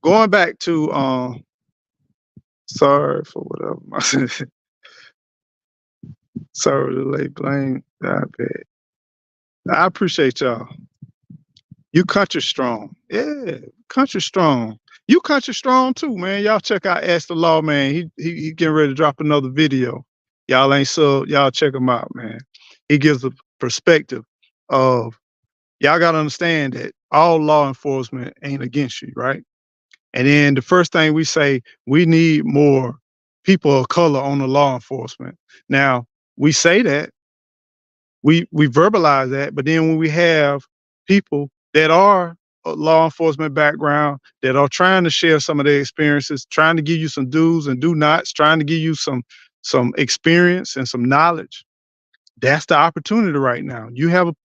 going back to sorry for whatever. Sorry to lay blame the iPad. I appreciate y'all. You country strong. Yeah, country strong. You country strong too, man. Y'all check out Ask the Law, man. He getting ready to drop another video. Y'all ain't sub, y'all check him out, man. He gives a perspective of, y'all gotta understand that all law enforcement ain't against you, right? And then the first thing we say, we need more people of color on the law enforcement. Now, we say that, we verbalize that, but then when we have people that are a law enforcement background that are trying to share some of their experiences, trying to give you some do's and do nots, trying to give you some experience and some knowledge, that's the opportunity right now.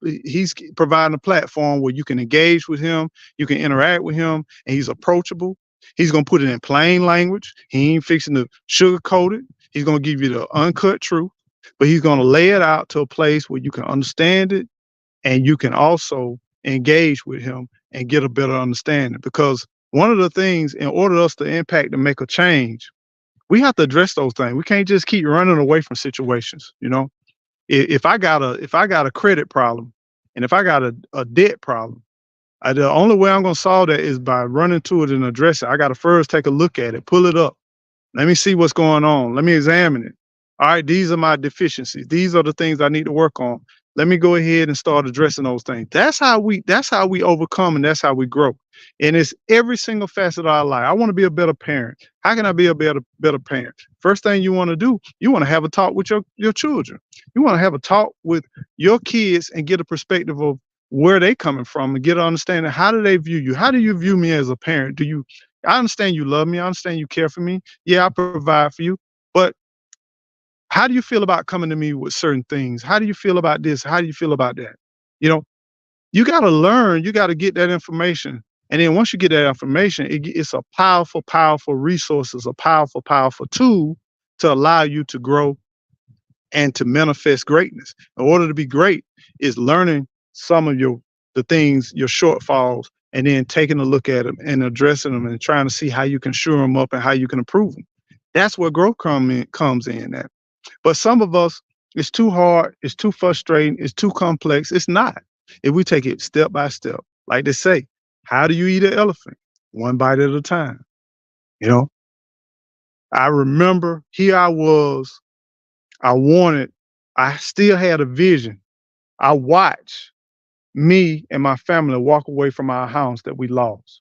He's providing a platform where you can engage with him, you can interact with him, and he's approachable. He's gonna put it in plain language. He ain't fixing to sugarcoat it. He's gonna give you the uncut truth, but he's gonna lay it out to a place where you can understand it and you can also engage with him and get a better understanding. Because one of the things, in order for us to impact and make a change, we have to address those things. We can't just keep running away from situations. If I got a credit problem and if I got a debt problem, the only way I'm gonna solve that is by running to it and address it. I gotta first take a look at it, pull it up. Let me see what's going on. Let me examine it. All right, these are my deficiencies. These are the things I need to work on. Let me go ahead and start addressing those things. That's how we overcome and that's how we grow. And it's every single facet of our life. I want to be a better parent. How can I be a better parent? First thing you want to do, you want to have a talk with your children. You want to have a talk with your kids and get a perspective of where they coming from and get an understanding. How do they view you? How do you view me as a parent? I understand you love me. I understand you care for me. Yeah, I provide for you. But how do you feel about coming to me with certain things? How do you feel about this? How do you feel about that? You know, you got to learn. You got to get that information And then once you get that information, it's a powerful, powerful resource. It's a powerful, powerful tool to allow you to grow and to manifest greatness. In order to be great is learning some of the things, your shortfalls, and then taking a look at them and addressing them and trying to see how you can shore them up and how you can improve them. That's where growth comes in at. But some of us, it's too hard, it's too frustrating, it's too complex. It's not. If we take it step by step, like they say, how do you eat an elephant? One bite at a time. You know, I remember here I was, I still had a vision. I watched me and my family walk away from our house that we lost.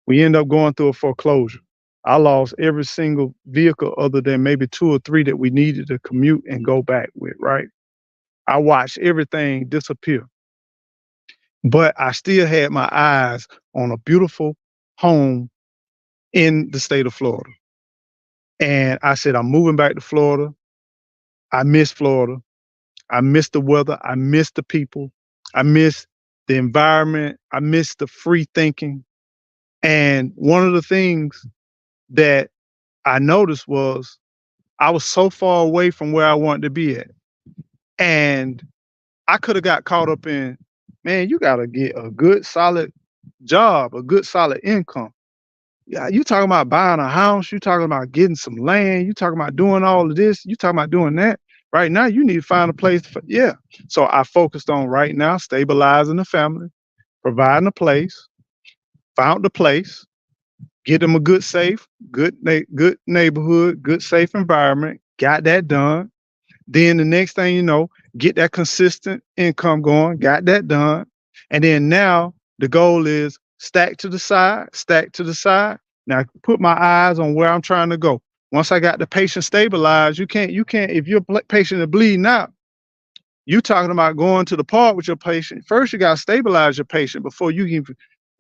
We end up going through a foreclosure. I lost every single vehicle other than maybe 2 or 3 that we needed to commute and go back with, right? I watched everything disappear, but I still had my eyes on a beautiful home in the state of Florida. And I said, I'm moving back to Florida. I miss Florida. I miss the weather. I miss the people. I miss the environment. I miss the free thinking. And one of the things that I noticed was I was so far away from where I wanted to be at. And I could have got caught up in, man, you got to get a good solid job, a good solid income. Yeah, you talking about buying a house, you talking about getting some land, you talking about doing all of this, you talking about doing that. Right now, you need to find a place for, yeah. So I focused on right now stabilizing the family, providing a place, found the place, get them a good safe, good neighborhood, good safe environment, got that done. Then the next thing you know, get that consistent income going, got that done. And then now the goal is stack to the side, stack to the side. Now put my eyes on where I'm trying to go. Once I got the patient stabilized, you can't, if your patient is bleeding out, you talking about going to the park with your patient. First, you got to stabilize your patient before you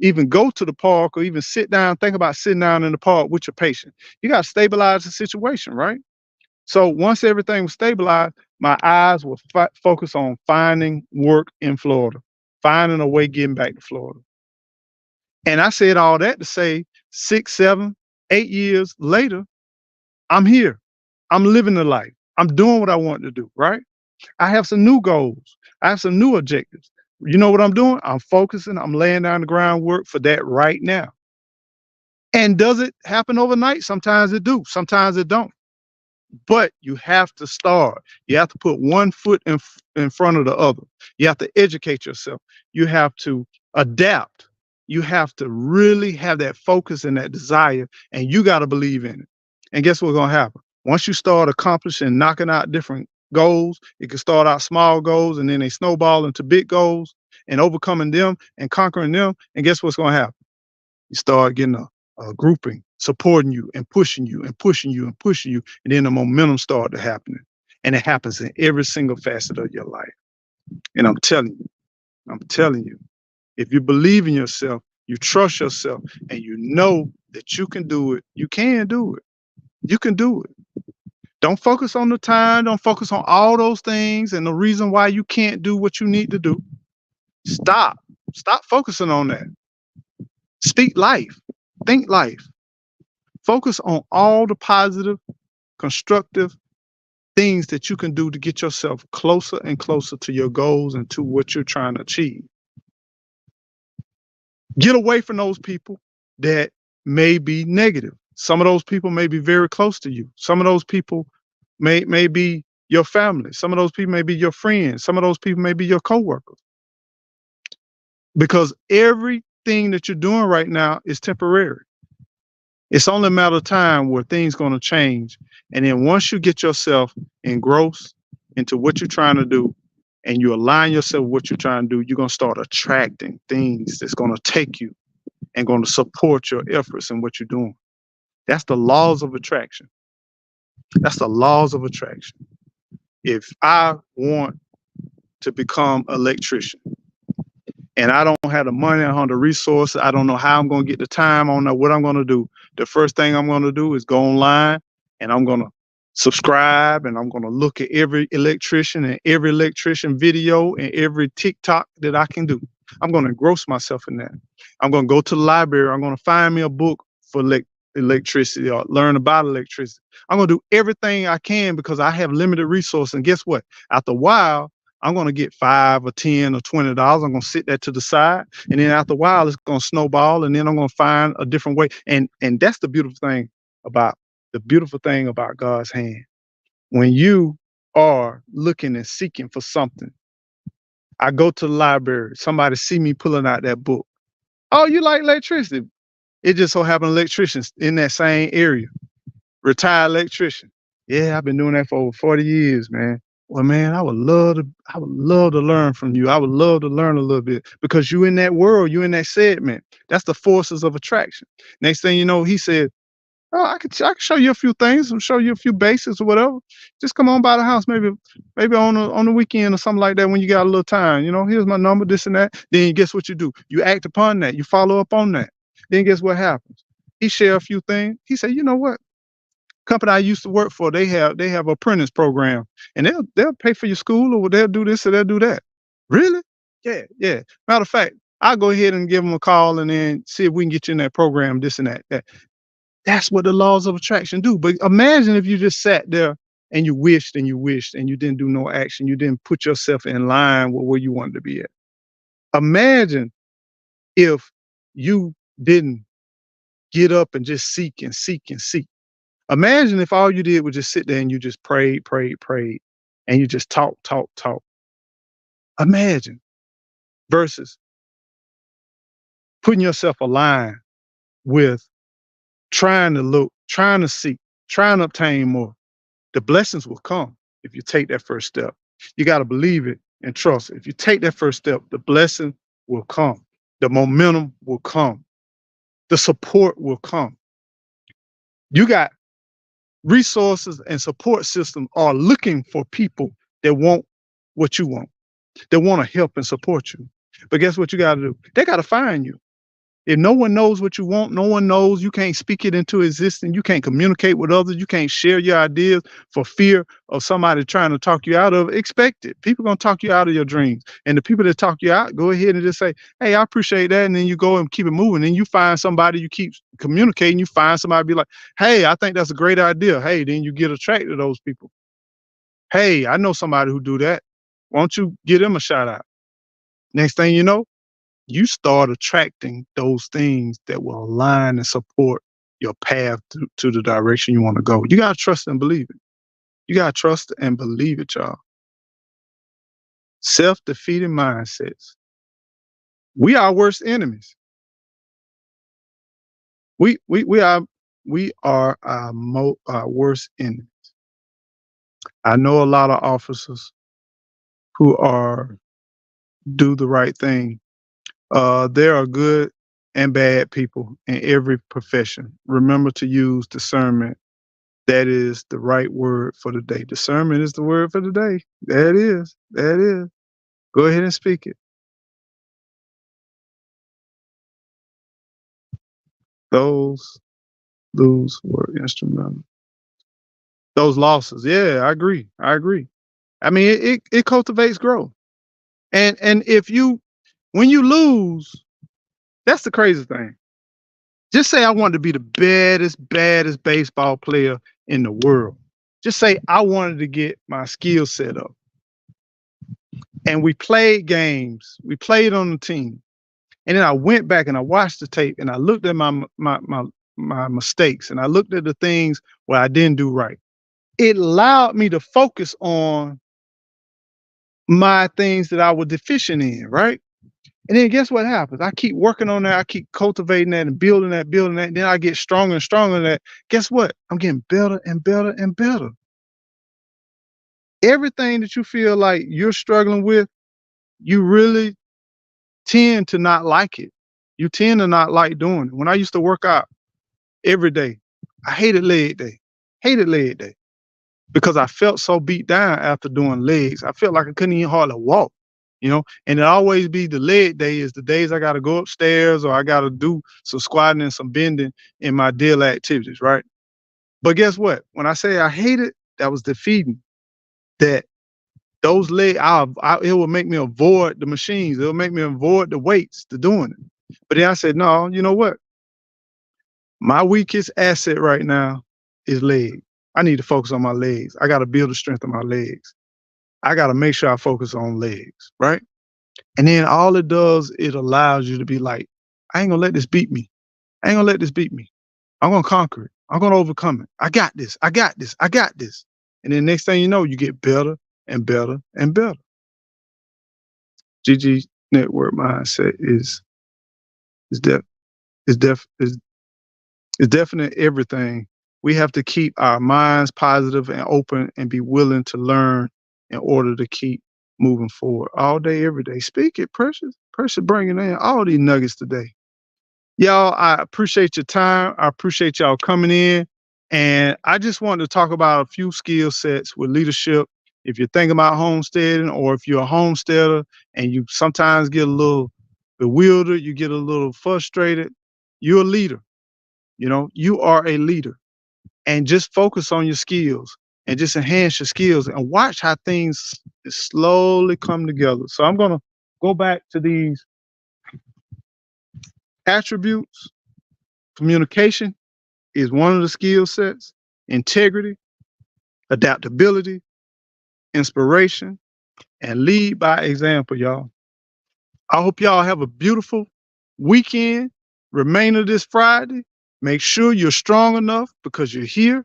even go to the park or even sit down, think about sitting down in the park with your patient. You got to stabilize the situation, right? So once everything was stabilized, my eyes were focused on finding work in Florida, finding a way getting back to Florida. And I said all that to say 6, 7, 8 years later, I'm here. I'm living the life. I'm doing what I want to do, right? I have some new goals. I have some new objectives. You know what I'm doing? I'm focusing. I'm laying down the groundwork for that right now. And does it happen overnight? Sometimes it do. Sometimes it don't. But you have to start. You have to put one foot in front of the other. You have to educate yourself. You have to adapt. You have to really have that focus and that desire, and you got to believe in it. And guess what's going to happen? Once you start accomplishing, knocking out different goals, it can start out small goals, and then they snowball into big goals and overcoming them and conquering them. And guess what's going to happen? You start getting a grouping supporting you and pushing you and pushing you and pushing you, and then the momentum started happening. And it happens in every single facet of your life. And I'm telling you, if you believe in yourself, you trust yourself, and you know that you can do it, you can do it. You can do it. Don't focus on the time. Don't focus on all those things and the reason why you can't do what you need to do. Stop. Stop focusing on that. Speak life. Think life. Focus on all the positive, constructive things that you can do to get yourself closer and closer to your goals and to what you're trying to achieve. Get away from those people that may be negative. Some of those people may be very close to you. Some of those people may be your family. Some of those people may be your friends. Some of those people may be your coworkers. Because everything that you're doing right now is temporary. It's only a matter of time where things going to change. And then once you get yourself engrossed into what you're trying to do and you align yourself with what you're trying to do, you're going to start attracting things that's going to take you and going to support your efforts and what you're doing. That's the laws of attraction. That's the laws of attraction. If I want to become an electrician, and I don't have the money, I don't have the resources, I don't know how I'm going to get the time, I don't know what I'm going to do. The first thing I'm going to do is go online and I'm going to subscribe and I'm going to look at every electrician and every electrician video and every TikTok that I can do. I'm going to engross myself in that. I'm going to go to the library. I'm going to find me a book for electricity or learn about electricity. I'm going to do everything I can because I have limited resources. And guess what? After a while, I'm going to get 5 or 10 or $20. I'm going to sit that to the side. And then after a while, it's going to snowball. And then I'm going to find a different way. And that's the beautiful thing about God's hand. When you are looking and seeking for something, I go to the library, somebody see me pulling out that book. Oh, you like electricity? It just so happened electricians in that same area, retired electrician. Yeah, I've been doing that for over 40 years, man. Well, man, I would love to learn from you. I would love to learn a little bit because you in that world, you in that segment. That's the forces of attraction. Next thing you know, he said, oh, I can show you a few things and show you a few basics or whatever. Just come on by the house, maybe on the weekend or something like that when you got a little time. Here's my number, this and that. Then guess what you do? You act upon that. You follow up on that. Then guess what happens? He share a few things. He said, you know what? Company I used to work for, they have a apprentice program, and they'll pay for your school, or they'll do this or they'll do that. Really? Yeah, yeah. Matter of fact, I'll go ahead and give them a call and then see if we can get you in that program, this and that. That's what the laws of attraction do. But imagine if you just sat there and you wished and you wished and you didn't do no action. You didn't put yourself in line with where you wanted to be at. Imagine if you didn't get up and just seek and seek and seek. Imagine if all you did was just sit there and you just prayed, prayed, prayed, and you just talk, talk, talk. Imagine versus putting yourself aligned with trying to look, trying to seek, trying to obtain more. The blessings will come if you take that first step. You got to believe it and trust it. If you take that first step, the blessing will come. The momentum will come. The support will come. You got resources and support systems are looking for people that want what you want. They want to help and support you. But guess what you got to do? They got to find you. If no one knows what you want, no one knows, you can't speak it into existence. You can't communicate with others. You can't share your ideas for fear of somebody trying to talk you out of it. Expect it. People going to talk you out of your dreams. And the people that talk you out, go ahead and just say, hey, I appreciate that. And then you go and keep it moving. And you find somebody, you keep communicating. You find somebody be like, hey, I think that's a great idea. Hey, then you get attracted to those people. Hey, I know somebody who do that. Why don't you give them a shout out? Next thing you know, you start attracting those things that will align and support your path to the direction you want to go. You got to trust and believe it. You got to trust and believe it, y'all. Self-defeating mindsets. We are worst enemies. We are our worst enemies. I know a lot of officers who do the right thing. There are good and bad people in every profession. Remember to use discernment. That is the right word for the day. Discernment is the word for the day. There it is. There it is. Go ahead and speak it. Those were instrumental. Those losses. Yeah, I agree. I agree. I mean, it cultivates growth. And when you lose, that's the crazy thing. Just say I wanted to be the baddest baseball player in the world. Just say I wanted to get my skill set up. And we played games. We played on the team. And then I went back and I watched the tape and I looked at my mistakes and I looked at the things where I didn't do right. It allowed me to focus on my things that I was deficient in, right? And then guess what happens? I keep working on that. I keep cultivating that and building that. Then I get stronger and stronger in that. Guess what? I'm getting better and better and better. Everything that you feel like you're struggling with, you really tend to not like it. You tend to not like doing it. When I used to work out every day, I hated leg day. Hated leg day. Because I felt so beat down after doing legs. I felt like I couldn't even hardly walk, and it always be the leg day is the days I got to go upstairs or I got to do some squatting and some bending in my daily activities, right? But guess what? When I say I hate it, that was defeating that Those legs, it will make me avoid the machines. It'll make me avoid the weights, the doing it. But then I said, no, you know what? My weakest asset right now is legs. I need to focus on my legs. I got to build the strength of my legs. I got to make sure I focus on legs, right? And then all it does, it allows you to be like, I ain't gonna let this beat me. I ain't gonna let this beat me. I'm gonna conquer it. I'm gonna overcome it. I got this. I got this. I got this. And then next thing you know, you get better and better and better. GG network mindset is def is def is definite everything. We have to keep our minds positive and open and be willing to learn in order to keep moving forward all day, every day. Speak it, Precious. Precious bringing in all these nuggets today. Y'all, I appreciate your time. I appreciate y'all coming in. And I just wanted to talk about a few skill sets with leadership. If you're thinking about homesteading, or if you're a homesteader and you sometimes get a little bewildered, you get a little frustrated, you're a leader. You know, you are a leader. And just focus on your skills and just enhance your skills and watch how things slowly come together. So I'm going to go back to these attributes. Communication is one of the skill sets, integrity, adaptability, inspiration, and lead by example, y'all. I hope y'all have a beautiful weekend, remainder this Friday. Make sure you're strong enough because you're here.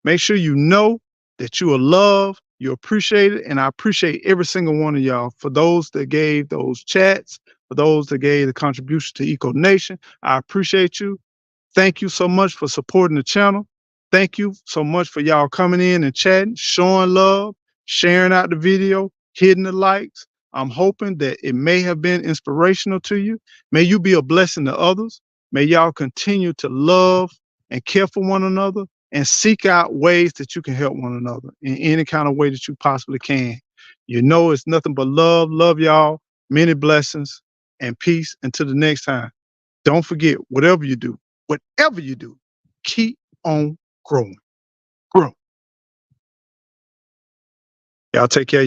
Make sure you know that you are loved, you're appreciated, and I appreciate every single one of y'all. For those that gave those chats, for those that gave the contribution to Eco Nation, I appreciate you. Thank you so much for supporting the channel. Thank you so much for y'all coming in and chatting, showing love, sharing out the video, hitting the likes. I'm hoping that it may have been inspirational to you. May you be a blessing to others. May y'all continue to love and care for one another and seek out ways that you can help one another in any kind of way that you possibly can. You know, it's nothing but love. Love y'all. Many blessings and peace. Until the next time. Don't forget, whatever you do, keep on growing. Grow. Y'all take care.